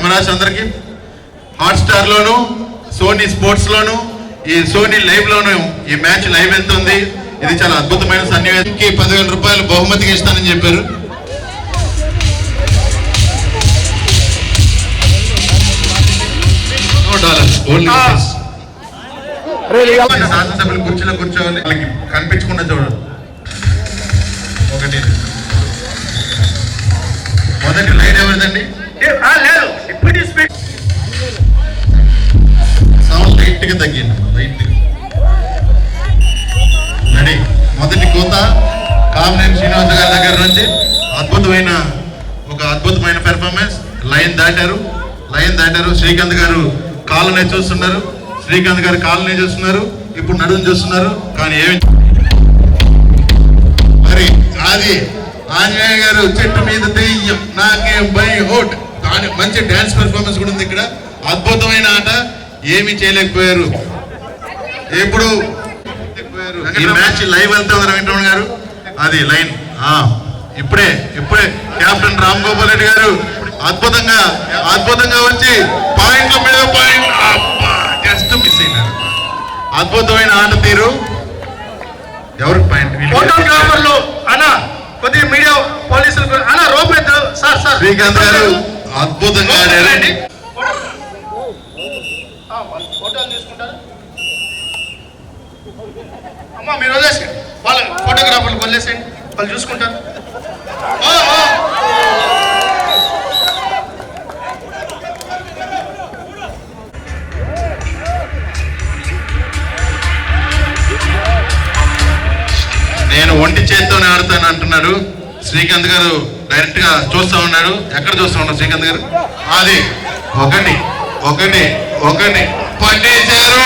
మహారాజ్ అందరికి హాట్స్టార్ లోను Sony sports లోను ఈ Sony live లోను ఈ మ్యాచ్ లైవ్ వెళ్తుంది. ఇది చాలా అద్భుతమైన సన్నివేశంకి 10,000 రూపాయలు బహుమతిగా ఇస్తానని చెప్పారు. శాసనసభ్యులు కుర్చీలో కూర్చోవాలి, వాళ్ళకి కనిపించకుండా చూడాలి. ఒకటి మొదటి లైన్ ఎవరిదండి? సౌండ్ లైట్ గా తగ్గింది. Light ready. మొదటి కోత కామినేని శ్రీనివాస గారి దగ్గర నుంచి అద్భుతమైన పెర్ఫార్మెన్స్. లైన్ దాటారు. శ్రీకాంత్ గారు కాళ్ళనే చూస్తున్నారు. ఇప్పుడు నడుము చూస్తున్నారు. కానీ ఏమి మరి అది ఆంజనేయ గారు చెట్టు మీద దెయ్యం నాకేం భయం హోట్. మంచి డాన్స్ పెర్ఫార్మెన్స్ కూడా ఉంది ఇక్కడ. అద్భుతమైన ఆట. ఏమి చేయలేకపోయారు. ఇప్పుడు ఈ మ్యాచ్ లైవ్ వెళ్తాం వెంకటరమణ గారు. అది లైన్ ఇప్పుడే కెప్టెన్ రామ్ గోపాల్ రెడ్డి గారు అద్భుతంగా వచ్చి పాయింట్ల మీద పాయింట్ జస్ట్ మిస్ అయినారు. అద్భుతమైన ఆట తీరు. ఎవరు పాయింట్? ఫోటోగ్రాఫర్లు అన్నా కొద్దిగా మీడియా పోలీసులు అన్నా రోపెద్దు సార్. శ్రీకాంత్ గారు అద్భుతంగా ఆడారండి. ఫోటోలు తీసుకుంటారు అమ్మా, మీరు వదిలేసండి. వాళ్ళ ఫోటోగ్రాఫర్లు వదిలేసేయండి, వాళ్ళు చూసుకుంటారు. నేను ఒంటి చేతితోనే ఆడతాను అంటున్నారు. శ్రీకాంత్ గారు డైరెక్ట్ గా చూస్తా ఉన్నాడు. ఎక్కడ చూస్తా ఉన్నారు శ్రీకాంత్ గారు? అది ఒకటి పట్టేశారు.